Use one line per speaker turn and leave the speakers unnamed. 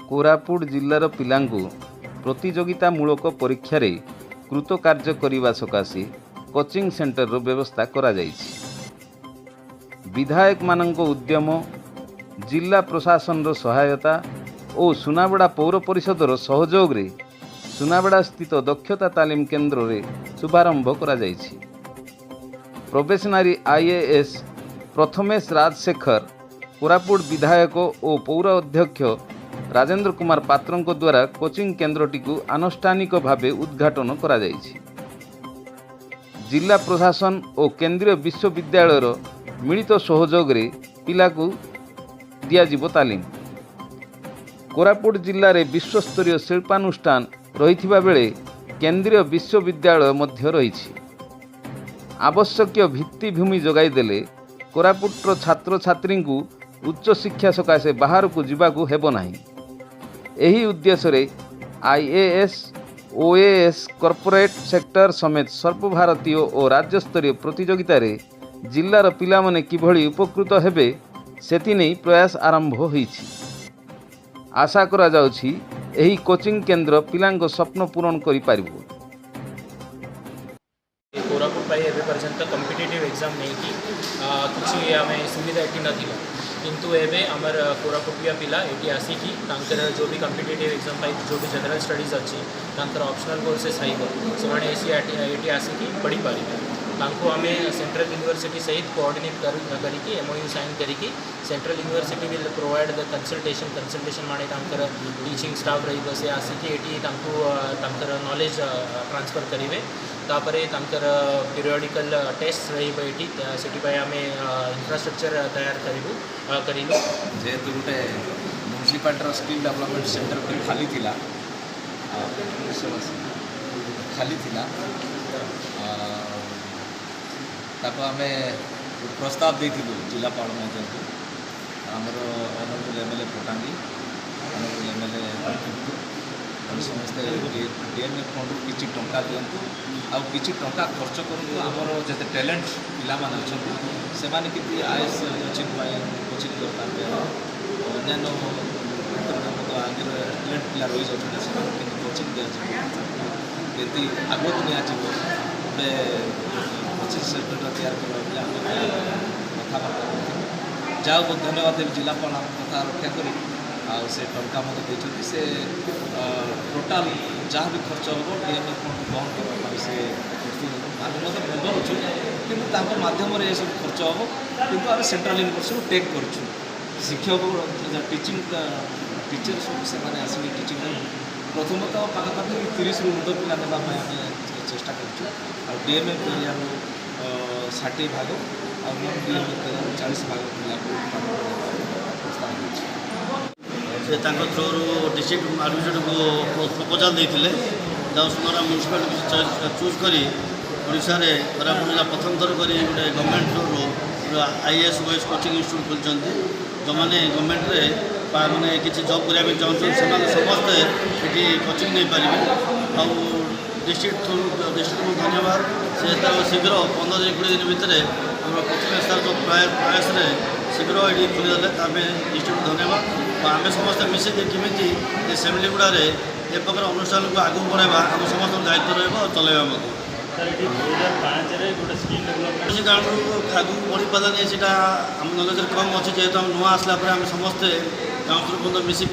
कोरापुट जिल्लार पिलांकु प्रतियोगितामूलक परीक्षा रे कृतकार्य करने सकाशे कोचिंग सेंटर व्यवस्था करा जायछि। विधायक मानक उद्यम, जिला प्रशासन सहायता और सुनाबेड़ा पौर परिषदर सहयोग रे सुनाबेड़ा स्थित दक्षता तालीम केन्द्र रे शुभारंभ करा जायछि। प्रोबेशनरी आईएएस प्रथमेश राजशेखर, कोरापुट विधायक और पौर अध्यक्ष राजेंद्र कुमार पात्र द्वारा कोचिंग केन्द्रटी को आनुष्ठानिक भावे उद्घाटन करा जायछि। जिला प्रशासन और केंद्रीय विश्वविद्यालयर मिलित सहयोग रे पिला को दियाजिबो तालीम। कोरापुट जिले में विश्वस्तरीय शिल्पानुष्ठान रहिथिबा बेले केंद्रीय विश्वविद्यालय मध्य रहिछि। आवश्यक भित्तिभूमि जोगाई देले कोरापुटर छात्र छात्री को उच्च शिक्षा सकाशे बाहर को जीवाकू हेबो नाही। एही उद्देश्य रे आईएएस, ओएएस, कॉर्पोरेट सेक्टर समेत सर्वभारतीय और राज्यस्तरीय प्रतियोगिता रे जिल्लार पिलामाने किभଳି उपकृत हेबे सेति नै प्रयास आरंभ होईछि। आशा करा जाउछि एही कोचिंग केन्द्र पिलांक स्वप्न पूरण करि पारिबो।
कोरापुट पाई एबे पर्यंत कॉम्पिटिटिव एग्जाम नहीं की किसी आम सुविधा ये नाला किंतु एबे आमर कोरापुटिया पिला ये आसिकी जो भी कॉम्पिटिटिव एग्जाम पाई जो भी जनरल स्टडीज अच्छी ऑप्शनल कोर्सेस से ये आसिकी पढ़ी पारे। तांको आम सेंट्रल यूनिवर्सिटी सहित कोऑर्डिनेट करके एमओयू साइन करके central university will provide the consultation माने तांकर टीचिंग स्टाफ रही से आसिकी एटी तांकर नॉलेज ट्रांसफर करेंगे। तापर तांकर पीरियडिकल टेस्ट रही से आम इंफ्रास्ट्रक्चर तैयार करूँ
जेहेतु गोटे म्यूनिसिपालिटी स्किल डेवलपमेंट सेंटर खाली थिला ताको आमे प्रस्ताव देथिलु जिलापाल महोदय को आमर honourable MLA Patangi, honourable MLA समस्ते डीएमए फंड किसी टंका दिंतु आउ किसी टंका खर्च करूँ आमर जिते टैलेंट पिला माने अछंती से माने कि आईएएस कोचिंग करते अन्य आगे टैलेंट पिला रही जाते कोचिंग दिखाई आगत निजी गोटे कोचिंग सेंटर तैयार करा कथबार्ता जाओ धन्यवाद देवी जिलापाल आम कथा रक्षा करी से टंका मत से टोटाल जहाँ भी खर्च हम डीएमए फंड बहन करने से आगे मत मेम्बर अच्छु कि माध्यम ये सब खर्च हम कि आम सेंट्रल यूनिवर्सिटी टेक करूँ शिक्षक टीचर सब से आसिक टीचिंग प्रथमतः पाखापाखि 30 रु 100 पिला देवा चेष्टा कर डीएमए एरिया 60 भाग और डीएमए एरिया 40 भाग पिला प्रस्ताव
से थ्रू डिस्ट्रिक्ट एडमिनिस्ट्रेटर को प्रपोजाल देते दसमरा म्यूनिसिपालिटी चूज कर ओडिशा रे कोरापुट जिला प्रथम थर कर गोटे government through IAS OAS coaching institute खोलते जो मैंने गवर्नमेंट रे माने किसी जॉब करने चाहते समस्ते ये कोचिंग नहीं पारे आ डिस्ट्रिक्ट को धन्यवाद से शीघ्र 15-20 दिन भितर आम कोचिंग स्टार जो प्रयास शीघ्र ये खोलीदे डिस्ट्रिक्ट धन्यवाद। आम समस्त मिसिक केमी सेमिली गुड़ार ए प्रकार अनुष्ठान को आगे बढ़ावा आम समस्त दायित्व रहा चलैवा आगू बढ़ी पारे आम नलेज कम अच्छे जेहेतु आम नुआ आसला आम समस्ते गाँव मिसिक